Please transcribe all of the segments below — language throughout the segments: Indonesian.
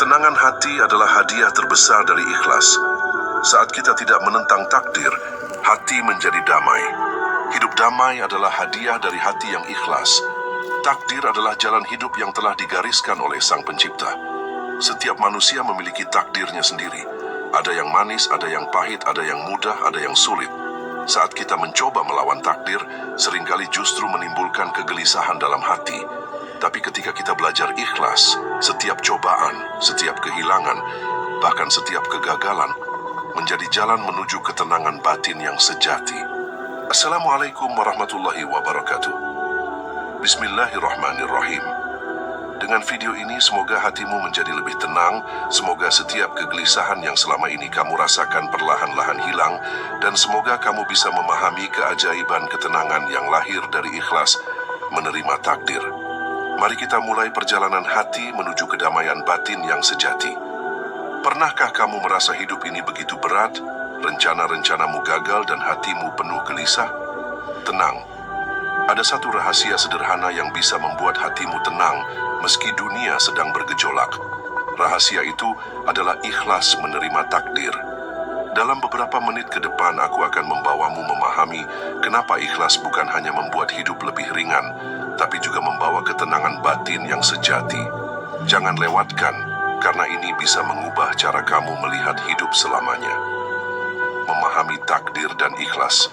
Ketenangan hati adalah hadiah terbesar dari ikhlas. Saat kita tidak menentang takdir, hati menjadi damai. Hidup damai adalah hadiah dari hati yang ikhlas. Takdir adalah jalan hidup yang telah digariskan oleh Sang Pencipta. Setiap manusia memiliki takdirnya sendiri. Ada yang manis, ada yang pahit, ada yang mudah, ada yang sulit. Saat kita mencoba melawan takdir, seringkali justru menimbulkan kegelisahan dalam hati. Tapi ketika kita belajar ikhlas, setiap cobaan, setiap kehilangan, bahkan setiap kegagalan, menjadi jalan menuju ketenangan batin yang sejati. Assalamualaikum warahmatullahi wabarakatuh. Bismillahirrahmanirrahim. Dengan video ini, semoga hatimu menjadi lebih tenang, semoga setiap kegelisahan yang selama ini kamu rasakan perlahan-lahan hilang, dan semoga kamu bisa memahami keajaiban ketenangan yang lahir dari ikhlas menerima takdir. Mari kita mulai perjalanan hati menuju kedamaian batin yang sejati. Pernahkah kamu merasa hidup ini begitu berat, rencana-rencanamu gagal dan hatimu penuh gelisah? Tenang, ada satu rahasia sederhana yang bisa membuat hatimu tenang meski dunia sedang bergejolak. Rahasia itu adalah ikhlas menerima takdir. Dalam beberapa menit ke depan aku akan membawamu memahami kenapa ikhlas bukan hanya membuat hidup lebih ringan, tapi juga membawa ketenangan batin yang sejati. Jangan lewatkan, karena ini bisa mengubah cara kamu melihat hidup selamanya. Memahami takdir dan ikhlas.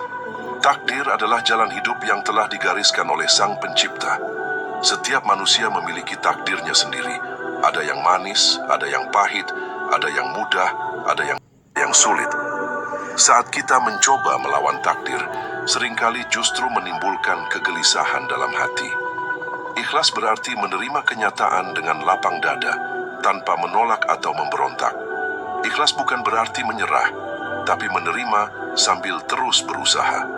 Takdir adalah jalan hidup yang telah digariskan oleh Sang Pencipta. Setiap manusia memiliki takdirnya sendiri. Ada yang manis, ada yang pahit, ada yang mudah, ada yang sulit. Saat kita mencoba melawan takdir, seringkali justru menimbulkan kegelisahan dalam hati. Ikhlas berarti menerima kenyataan dengan lapang dada, tanpa menolak atau memberontak. Ikhlas bukan berarti menyerah, tapi menerima sambil terus berusaha.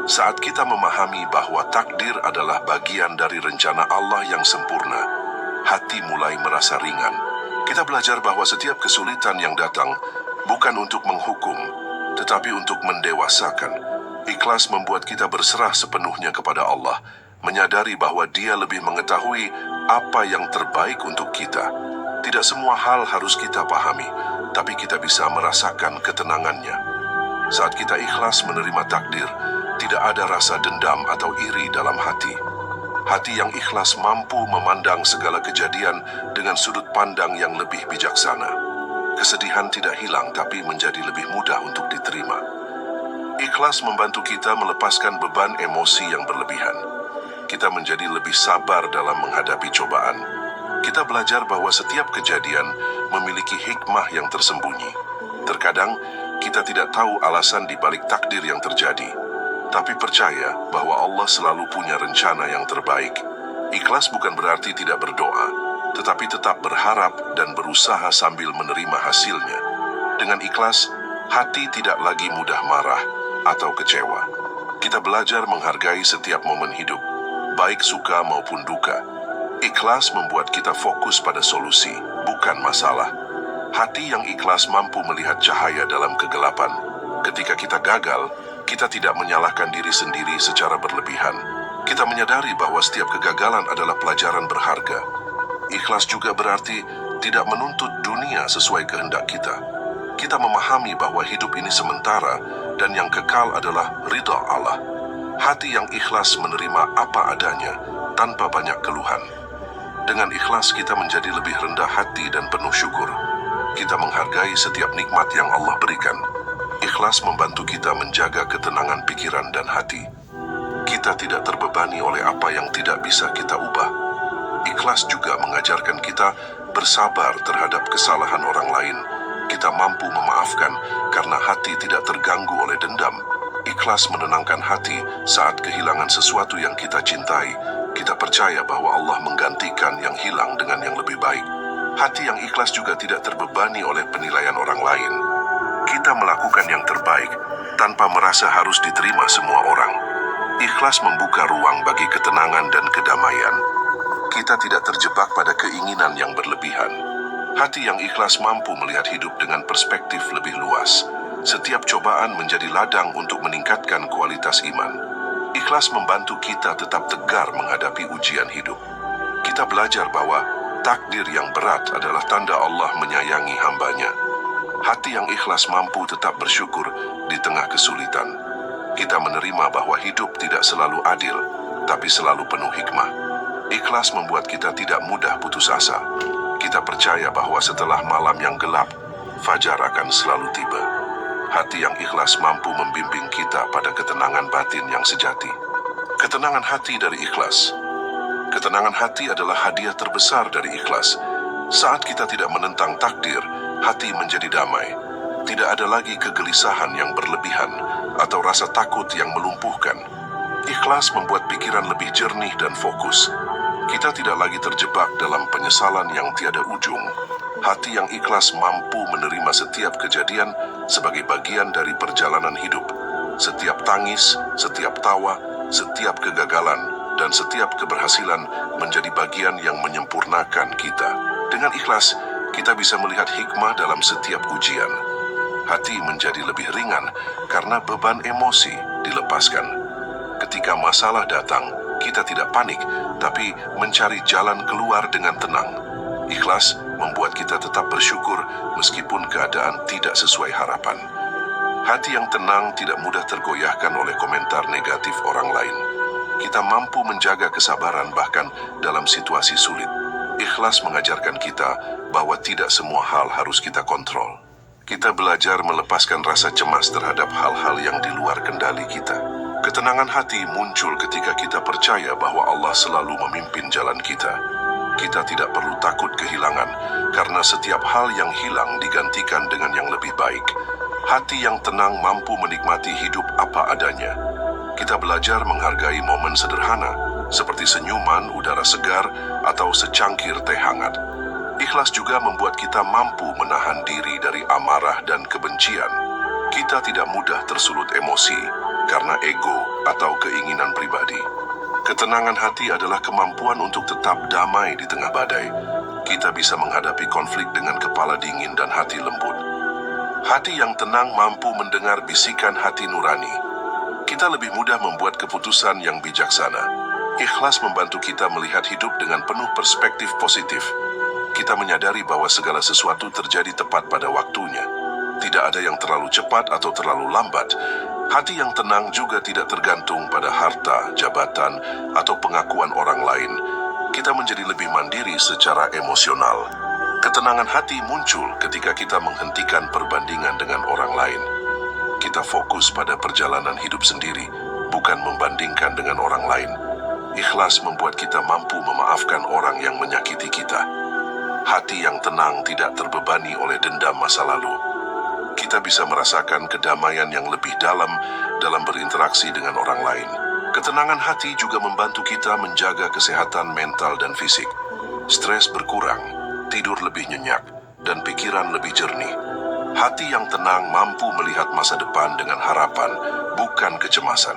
Saat kita memahami bahwa takdir adalah bagian dari rencana Allah yang sempurna, hati mulai merasa ringan. Kita belajar bahwa setiap kesulitan yang datang bukan untuk menghukum, tetapi untuk mendewasakan. Ikhlas membuat kita berserah sepenuhnya kepada Allah, menyadari bahwa Dia lebih mengetahui apa yang terbaik untuk kita. Tidak semua hal harus kita pahami, tapi kita bisa merasakan ketenangannya. Saat kita ikhlas menerima takdir, tidak ada rasa dendam atau iri dalam hati. Hati yang ikhlas mampu memandang segala kejadian dengan sudut pandang yang lebih bijaksana. Kesedihan tidak hilang, tapi menjadi lebih mudah untuk diterima. Ikhlas membantu kita melepaskan beban emosi yang berlebihan. Kita menjadi lebih sabar dalam menghadapi cobaan. Kita belajar bahwa setiap kejadian memiliki hikmah yang tersembunyi. Terkadang, kita tidak tahu alasan di balik takdir yang terjadi, tapi percaya bahwa Allah selalu punya rencana yang terbaik. Ikhlas bukan berarti tidak berdoa, tetapi tetap berharap dan berusaha sambil menerima hasilnya. Dengan ikhlas, hati tidak lagi mudah marah atau kecewa. Kita belajar menghargai setiap momen hidup, baik suka maupun duka. Ikhlas membuat kita fokus pada solusi, bukan masalah. Hati yang ikhlas mampu melihat cahaya dalam kegelapan. Ketika kita gagal, kita tidak menyalahkan diri sendiri secara berlebihan. Kita menyadari bahwa setiap kegagalan adalah pelajaran berharga. Ikhlas juga berarti tidak menuntut dunia sesuai kehendak kita. Kita memahami bahwa hidup ini sementara dan yang kekal adalah ridha Allah. Hati yang ikhlas menerima apa adanya tanpa banyak keluhan. Dengan ikhlas kita menjadi lebih rendah hati dan penuh syukur. Kita menghargai setiap nikmat yang Allah berikan. Ikhlas membantu kita menjaga ketenangan pikiran dan hati. Kita tidak terbebani oleh apa yang tidak bisa kita ubah. Ikhlas juga mengajarkan kita bersabar terhadap kesalahan orang lain. Kita mampu memaafkan karena hati tidak terganggu oleh dendam. Ikhlas menenangkan hati saat kehilangan sesuatu yang kita cintai. Kita percaya bahwa Allah menggantikan yang hilang dengan yang lebih baik. Hati yang ikhlas juga tidak terbebani oleh penilaian orang lain. Kita melakukan yang terbaik tanpa merasa harus diterima semua orang. Ikhlas membuka ruang bagi ketenangan dan kedamaian. Kita tidak terjebak pada keinginan yang berlebihan. Hati yang ikhlas mampu melihat hidup dengan perspektif lebih luas. Setiap cobaan menjadi ladang untuk meningkatkan kualitas iman. Ikhlas membantu kita tetap tegar menghadapi ujian hidup. Kita belajar bahwa Takdir yang berat adalah tanda Allah menyayangi hambanya. Hati yang ikhlas mampu tetap bersyukur di tengah kesulitan. Kita menerima bahwa hidup tidak selalu adil, tapi selalu penuh hikmah. Ikhlas membuat kita tidak mudah putus asa. Kita percaya bahwa setelah malam yang gelap, fajar akan selalu tiba. Hati yang ikhlas mampu membimbing kita pada ketenangan batin yang sejati. Ketenangan hati dari ikhlas. Ketenangan hati adalah hadiah terbesar dari ikhlas. Saat kita tidak menentang takdir, hati menjadi damai. Tidak ada lagi kegelisahan yang berlebihan atau rasa takut yang melumpuhkan. Ikhlas membuat pikiran lebih jernih dan fokus. Kita tidak lagi terjebak dalam penyesalan yang tiada ujung. Hati yang ikhlas mampu menerima setiap kejadian sebagai bagian dari perjalanan hidup. Setiap tangis, setiap tawa, setiap kegagalan, dan setiap keberhasilan menjadi bagian yang menyempurnakan kita. Dengan ikhlas, kita bisa melihat hikmah dalam setiap ujian. Hati menjadi lebih ringan karena beban emosi dilepaskan. Ketika masalah datang, kita tidak panik, tapi mencari jalan keluar dengan tenang. Ikhlas membuat kita tetap bersyukur meskipun keadaan tidak sesuai harapan. Hati yang tenang tidak mudah tergoyahkan oleh komentar negatif orang lain. Kita mampu menjaga kesabaran bahkan dalam situasi sulit. Ikhlas mengajarkan kita bahwa tidak semua hal harus kita kontrol. Kita belajar melepaskan rasa cemas terhadap hal-hal yang di luar kendali kita. Ketenangan hati muncul ketika kita percaya bahwa Allah selalu memimpin jalan kita. Kita tidak perlu takut kehilangan, karena setiap hal yang hilang digantikan dengan yang lebih baik. Hati yang tenang mampu menikmati hidup apa adanya. Kita belajar menghargai momen sederhana, seperti senyuman, udara segar, atau secangkir teh hangat. Ikhlas juga membuat kita mampu menahan diri dari amarah dan kebencian. Kita tidak mudah tersulut emosi karena ego atau keinginan pribadi. Ketenangan hati adalah kemampuan untuk tetap damai di tengah badai. Kita bisa menghadapi konflik dengan kepala dingin dan hati lembut. Hati yang tenang mampu mendengar bisikan hati nurani. Kita lebih mudah membuat keputusan yang bijaksana. Ikhlas membantu kita melihat hidup dengan penuh perspektif positif. Kita menyadari bahwa segala sesuatu terjadi tepat pada waktunya. Tidak ada yang terlalu cepat atau terlalu lambat. Hati yang tenang juga tidak tergantung pada harta, jabatan, atau pengakuan orang lain. Kita menjadi lebih mandiri secara emosional. Ketenangan hati muncul ketika kita menghentikan perbandingan dengan orang lain. Kita fokus pada perjalanan hidup sendiri, bukan membandingkan dengan orang lain. Ikhlas membuat kita mampu memaafkan orang yang menyakiti kita. Hati yang tenang tidak terbebani oleh dendam masa lalu. Kita bisa merasakan kedamaian yang lebih dalam berinteraksi dengan orang lain. Ketenangan hati juga membantu kita menjaga kesehatan mental dan fisik. Stres berkurang, tidur lebih nyenyak, dan pikiran lebih jernih. Hati yang tenang mampu melihat masa depan dengan harapan, bukan kecemasan.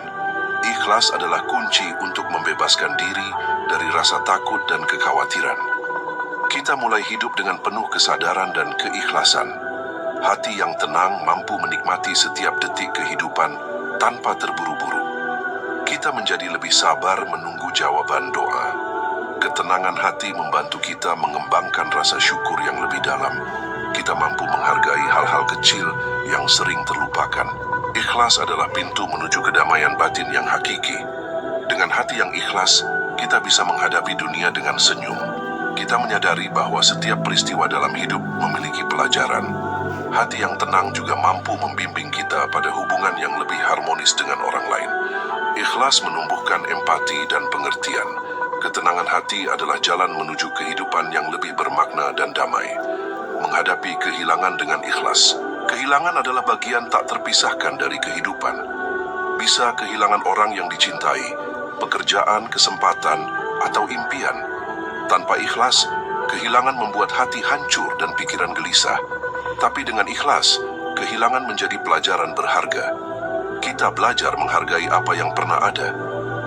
Ikhlas adalah kunci untuk membebaskan diri dari rasa takut dan kekhawatiran. Kita mulai hidup dengan penuh kesadaran dan keikhlasan. Hati yang tenang mampu menikmati setiap detik kehidupan tanpa terburu-buru. Kita menjadi lebih sabar menunggu jawaban doa. Ketenangan hati membantu kita mengembangkan rasa syukur yang lebih dalam. Kita mampu menghargai hal-hal kecil yang sering terlupakan. Ikhlas adalah pintu menuju kedamaian batin yang hakiki. Dengan hati yang ikhlas, kita bisa menghadapi dunia dengan senyum. Kita menyadari bahwa setiap peristiwa dalam hidup memiliki pelajaran. Hati yang tenang juga mampu membimbing kita pada hubungan yang lebih harmonis dengan orang lain. Ikhlas menumbuhkan empati dan pengertian. Ketenangan hati adalah jalan menuju kehidupan yang lebih bermakna dan damai. Menghadapi kehilangan dengan ikhlas. Kehilangan adalah bagian tak terpisahkan dari kehidupan. Bisa kehilangan orang yang dicintai, pekerjaan, kesempatan, atau impian. Tanpa ikhlas, kehilangan membuat hati hancur dan pikiran gelisah. Tapi dengan ikhlas, kehilangan menjadi pelajaran berharga. Kita belajar menghargai apa yang pernah ada.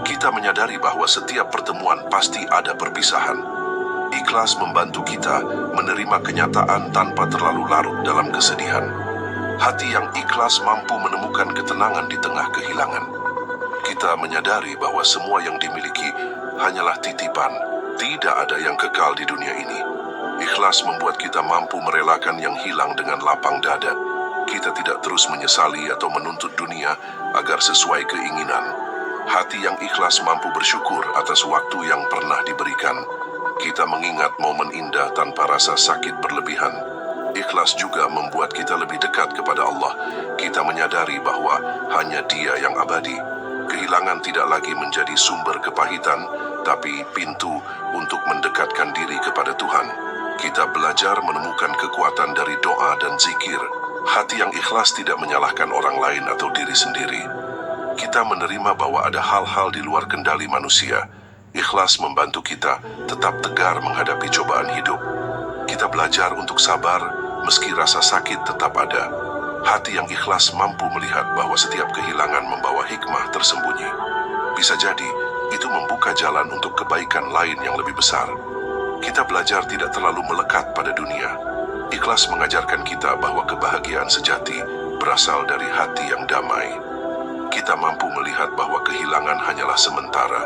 Kita menyadari bahwa setiap pertemuan pasti ada perpisahan. Ikhlas membantu kita menerima kenyataan tanpa terlalu larut dalam kesedihan. Hati yang ikhlas mampu menemukan ketenangan di tengah kehilangan. Kita menyadari bahwa semua yang dimiliki hanyalah titipan. Tidak ada yang kekal di dunia ini. Ikhlas membuat kita mampu merelakan yang hilang dengan lapang dada. Kita tidak terus menyesali atau menuntut dunia agar sesuai keinginan. Hati yang ikhlas mampu bersyukur atas waktu yang pernah diberikan. Kita mengingat momen indah tanpa rasa sakit berlebihan. Ikhlas juga membuat kita lebih dekat kepada Allah. Kita menyadari bahwa hanya Dia yang abadi. Kehilangan tidak lagi menjadi sumber kepahitan, tapi pintu untuk mendekatkan diri kepada Tuhan. Kita belajar menemukan kekuatan dari doa dan zikir. Hati yang ikhlas tidak menyalahkan orang lain atau diri sendiri. Kita menerima bahwa ada hal-hal di luar kendali manusia. Ikhlas membantu kita tetap tegar menghadapi cobaan hidup. Kita belajar untuk sabar meski rasa sakit tetap ada. Hati yang ikhlas mampu melihat bahwa setiap kehilangan membawa hikmah tersembunyi. Bisa jadi, itu membuka jalan untuk kebaikan lain yang lebih besar. Kita belajar tidak terlalu melekat pada dunia. Ikhlas mengajarkan kita bahwa kebahagiaan sejati berasal dari hati yang damai. Kita mampu melihat bahwa kehilangan hanyalah sementara.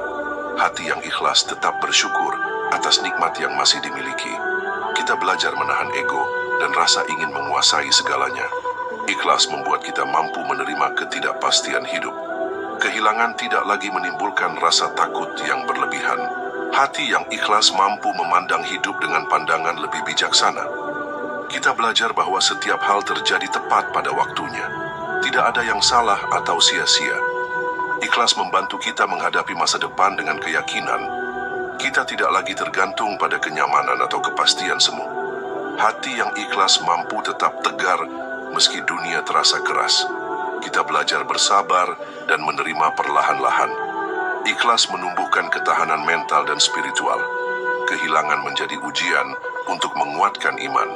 Hati yang ikhlas tetap bersyukur atas nikmat yang masih dimiliki. Kita belajar menahan ego dan rasa ingin menguasai segalanya. Ikhlas membuat kita mampu menerima ketidakpastian hidup. Kehilangan tidak lagi menimbulkan rasa takut yang berlebihan. Hati yang ikhlas mampu memandang hidup dengan pandangan lebih bijaksana. Kita belajar bahwa setiap hal terjadi tepat pada waktunya. Tidak ada yang salah atau sia-sia. Ikhlas membantu kita menghadapi masa depan dengan keyakinan. Kita tidak lagi tergantung pada kenyamanan atau kepastian semu. Hati yang ikhlas mampu tetap tegar meski dunia terasa keras. Kita belajar bersabar dan menerima perlahan-lahan. Ikhlas menumbuhkan ketahanan mental dan spiritual. Kehilangan menjadi ujian untuk menguatkan iman.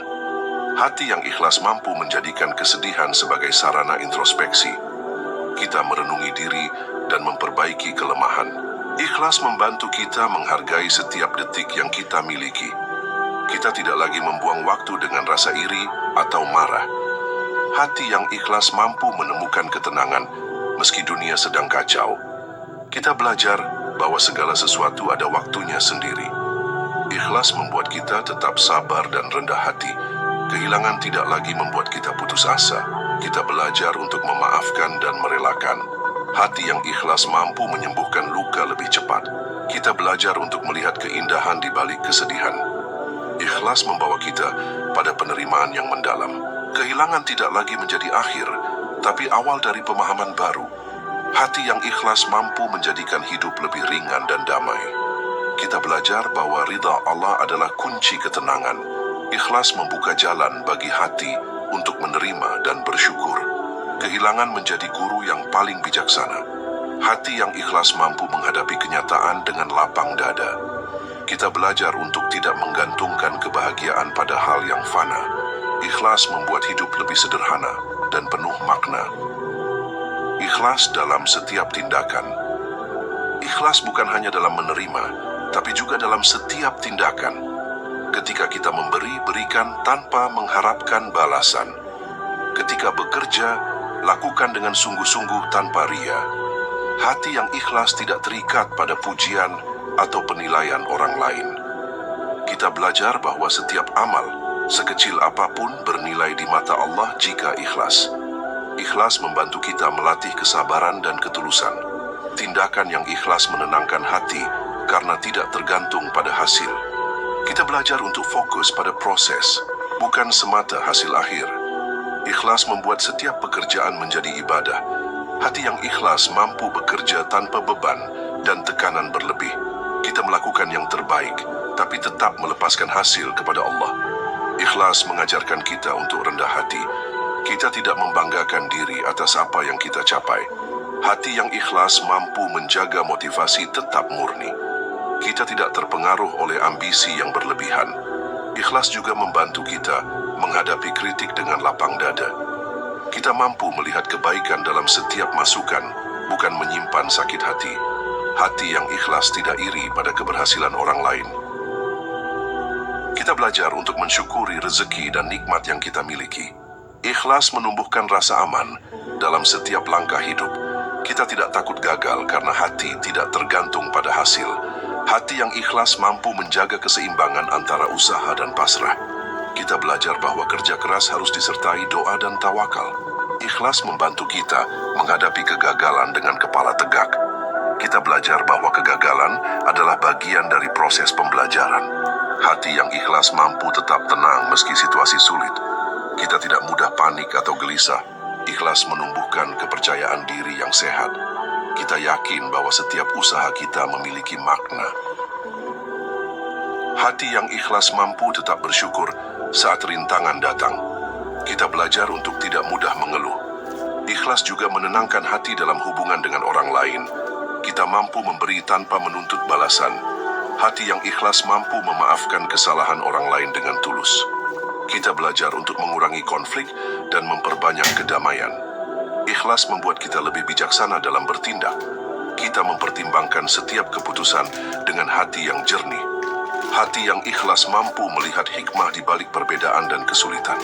Hati yang ikhlas mampu menjadikan kesedihan sebagai sarana introspeksi. Kita merenungi diri dan memperbaiki kelemahan. Ikhlas membantu kita menghargai setiap detik yang kita miliki. Kita tidak lagi membuang waktu dengan rasa iri atau marah. Hati yang ikhlas mampu menemukan ketenangan meski dunia sedang kacau. Kita belajar bahwa segala sesuatu ada waktunya sendiri. Ikhlas membuat kita tetap sabar dan rendah hati. Kehilangan tidak lagi membuat kita putus asa. Kita belajar untuk memaafkan dan merelakan. Hati yang ikhlas mampu menyembuhkan luka lebih cepat. Kita belajar untuk melihat keindahan di balik kesedihan. Ikhlas membawa kita pada penerimaan yang mendalam. Kehilangan tidak lagi menjadi akhir, tapi awal dari pemahaman baru. Hati yang ikhlas mampu menjadikan hidup lebih ringan dan damai. Kita belajar bahwa ridha Allah adalah kunci ketenangan. Ikhlas membuka jalan bagi hati untuk menerima dan bersyukur. Kehilangan menjadi guru yang paling bijaksana. Hati yang ikhlas mampu menghadapi kenyataan dengan lapang dada. Kita belajar untuk tidak menggantungkan kebahagiaan pada hal yang fana. Ikhlas membuat hidup lebih sederhana dan penuh makna. Ikhlas dalam setiap tindakan. Ikhlas bukan hanya dalam menerima, tapi juga dalam setiap tindakan. Ketika kita memberi, berikan tanpa mengharapkan balasan. Ketika bekerja, lakukan dengan sungguh-sungguh tanpa ria. Hati yang ikhlas tidak terikat pada pujian atau penilaian orang lain. Kita belajar bahwa setiap amal, sekecil apapun, bernilai di mata Allah jika ikhlas. Ikhlas membantu kita melatih kesabaran dan ketulusan. Tindakan yang ikhlas menenangkan hati karena tidak tergantung pada hasil. Kita belajar untuk fokus pada proses, bukan semata hasil akhir. Ikhlas membuat setiap pekerjaan menjadi ibadah. Hati yang ikhlas mampu bekerja tanpa beban dan tekanan berlebih. Kita melakukan yang terbaik, tapi tetap melepaskan hasil kepada Allah. Ikhlas mengajarkan kita untuk rendah hati. Kita tidak membanggakan diri atas apa yang kita capai. Hati yang ikhlas mampu menjaga motivasi tetap murni. Kita tidak terpengaruh oleh ambisi yang berlebihan. Ikhlas juga membantu kita menghadapi kritik dengan lapang dada. Kita mampu melihat kebaikan dalam setiap masukan, bukan menyimpan sakit hati. Hati yang ikhlas tidak iri pada keberhasilan orang lain. Kita belajar untuk mensyukuri rezeki dan nikmat yang kita miliki. Ikhlas menumbuhkan rasa aman dalam setiap langkah hidup. Kita tidak takut gagal karena hati tidak tergantung pada hasil. Hati yang ikhlas mampu menjaga keseimbangan antara usaha dan pasrah. Kita belajar bahwa kerja keras harus disertai doa dan tawakal. Ikhlas membantu kita menghadapi kegagalan dengan kepala tegak. Kita belajar bahwa kegagalan adalah bagian dari proses pembelajaran. Hati yang ikhlas mampu tetap tenang meski situasi sulit. Kita tidak mudah panik atau gelisah. Ikhlas menumbuhkan kepercayaan diri yang sehat. Kita yakin bahwa setiap usaha kita memiliki makna. Hati yang ikhlas mampu tetap bersyukur saat rintangan datang. Kita belajar untuk tidak mudah mengeluh. Ikhlas juga menenangkan hati dalam hubungan dengan orang lain. Kita mampu memberi tanpa menuntut balasan. Hati yang ikhlas mampu memaafkan kesalahan orang lain dengan tulus. Kita belajar untuk mengurangi konflik dan memperbanyak kedamaian. Ikhlas membuat kita lebih bijaksana dalam bertindak. Kita mempertimbangkan setiap keputusan dengan hati yang jernih. Hati yang ikhlas mampu melihat hikmah di balik perbedaan dan kesulitan.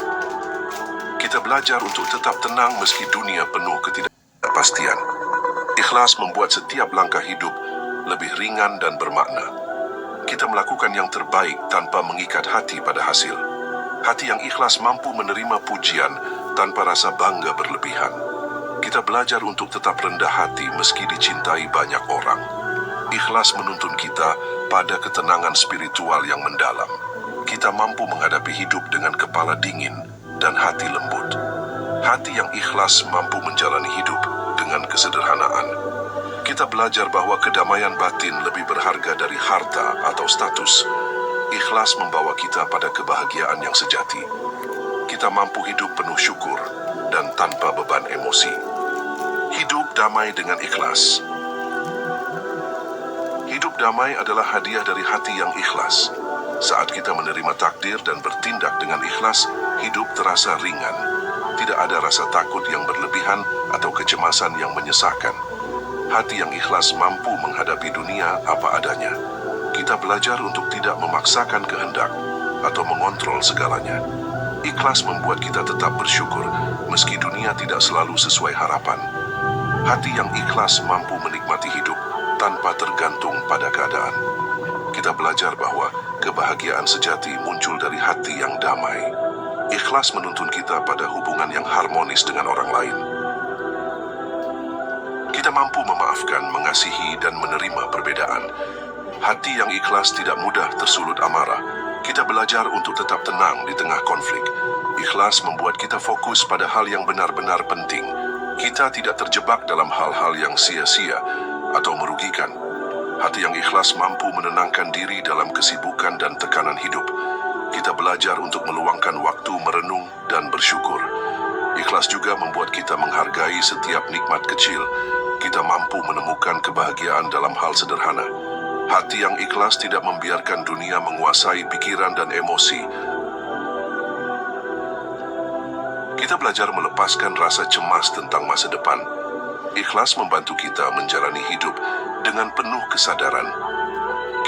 Kita belajar untuk tetap tenang meski dunia penuh ketidakpastian. Ikhlas membuat setiap langkah hidup lebih ringan dan bermakna. Kita melakukan yang terbaik tanpa mengikat hati pada hasil. Hati yang ikhlas mampu menerima pujian tanpa rasa bangga berlebihan. Kita belajar untuk tetap rendah hati meski dicintai banyak orang. Ikhlas menuntun kita pada ketenangan spiritual yang mendalam. Kita mampu menghadapi hidup dengan kepala dingin dan hati lembut. Hati yang ikhlas mampu menjalani hidup dengan kesederhanaan. Kita belajar bahwa kedamaian batin lebih berharga dari harta atau status. Ikhlas membawa kita pada kebahagiaan yang sejati. Kita mampu hidup penuh syukur dan tanpa beban emosi. Hidup damai dengan ikhlas. Hidup damai adalah hadiah dari hati yang ikhlas. Saat kita menerima takdir dan bertindak dengan ikhlas, hidup terasa ringan. Tidak ada rasa takut yang berlebihan atau kecemasan yang menyesakkan. Hati yang ikhlas mampu menghadapi dunia apa adanya. Kita belajar untuk tidak memaksakan kehendak atau mengontrol segalanya. Ikhlas membuat kita tetap bersyukur meski dunia tidak selalu sesuai harapan. Hati yang ikhlas mampu menikmati hidup tanpa tergantung pada keadaan. Kita belajar bahwa kebahagiaan sejati muncul dari hati yang damai. Ikhlas menuntun kita pada hubungan yang harmonis dengan orang lain. Kita mampu memaafkan, mengasihi, dan menerima perbedaan. Hati yang ikhlas tidak mudah tersulut amarah. Kita belajar untuk tetap tenang di tengah konflik. Ikhlas membuat kita fokus pada hal yang benar-benar penting. Kita tidak terjebak dalam hal-hal yang sia-sia atau merugikan. Hati yang ikhlas mampu menenangkan diri dalam kesibukan dan tekanan hidup. Kita belajar untuk meluangkan waktu merenung dan bersyukur. Ikhlas juga membuat kita menghargai setiap nikmat kecil. Kita mampu menemukan kebahagiaan dalam hal sederhana. Hati yang ikhlas tidak membiarkan dunia menguasai pikiran dan emosi. Kita belajar melepaskan rasa cemas tentang masa depan. Ikhlas membantu kita menjalani hidup dengan penuh kesadaran.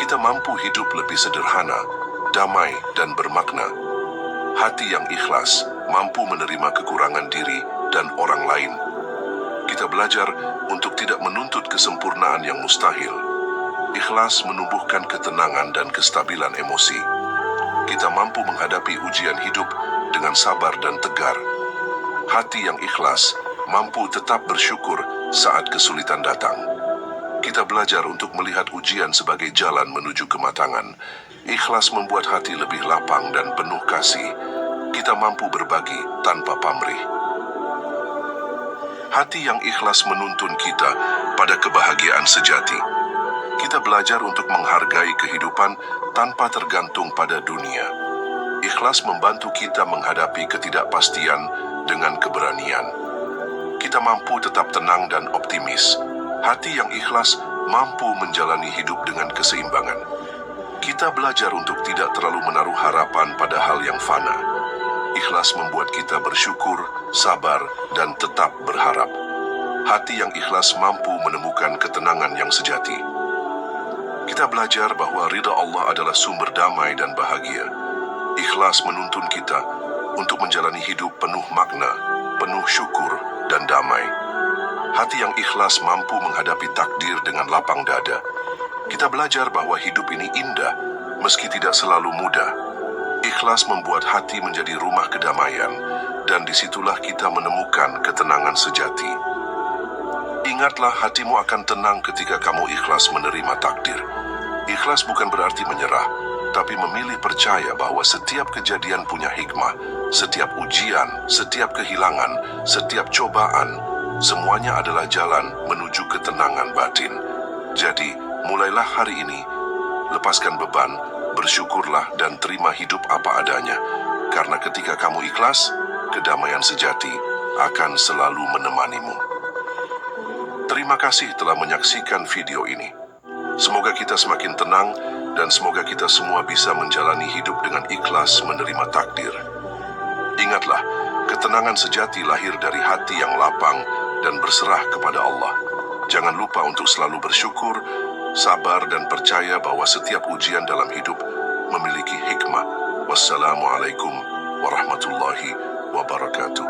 Kita mampu hidup lebih sederhana, damai, dan bermakna. Hati yang ikhlas mampu menerima kekurangan diri dan orang lain. Kita belajar untuk tidak menuntut kesempurnaan yang mustahil. Ikhlas menumbuhkan ketenangan dan kestabilan emosi. Kita mampu menghadapi ujian hidup dengan sabar dan tegar. Hati yang ikhlas mampu tetap bersyukur saat kesulitan datang. Kita belajar untuk melihat ujian sebagai jalan menuju kematangan. Ikhlas membuat hati lebih lapang dan penuh kasih. Kita mampu berbagi tanpa pamrih. Hati yang ikhlas menuntun kita pada kebahagiaan sejati. Kita belajar untuk menghargai kehidupan tanpa tergantung pada dunia. Ikhlas membantu kita menghadapi ketidakpastian dengan keberanian. Kita mampu tetap tenang dan optimis. Hati yang ikhlas mampu menjalani hidup dengan keseimbangan. Kita belajar untuk tidak terlalu menaruh harapan pada hal yang fana. Ikhlas membuat kita bersyukur, sabar, dan tetap berharap. Hati yang ikhlas mampu menemukan ketenangan yang sejati. Kita belajar bahwa ridha Allah adalah sumber damai dan bahagia. Ikhlas menuntun kita untuk menjalani hidup penuh makna, penuh syukur, dan damai. Hati yang ikhlas mampu menghadapi takdir dengan lapang dada. Kita belajar bahwa hidup ini indah, meski tidak selalu mudah. Ikhlas membuat hati menjadi rumah kedamaian, dan disitulah kita menemukan ketenangan sejati. Ingatlah, hatimu akan tenang ketika kamu ikhlas menerima takdir. Ikhlas bukan berarti menyerah, tapi memilih percaya bahwa setiap kejadian punya hikmah, setiap ujian, setiap kehilangan, setiap cobaan, semuanya adalah jalan menuju ketenangan batin. Jadi, mulailah hari ini, lepaskan beban, bersyukurlah dan terima hidup apa adanya. Karena ketika kamu ikhlas, kedamaian sejati akan selalu menemanimu. Terima kasih telah menyaksikan video ini. Semoga kita semakin tenang dan semoga kita semua bisa menjalani hidup dengan ikhlas menerima takdir. Ingatlah, ketenangan sejati lahir dari hati yang lapang dan berserah kepada Allah. Jangan lupa untuk selalu bersyukur, sabar dan percaya bahwa setiap ujian dalam hidup memiliki hikmah. Wassalamualaikum warahmatullahi wabarakatuh.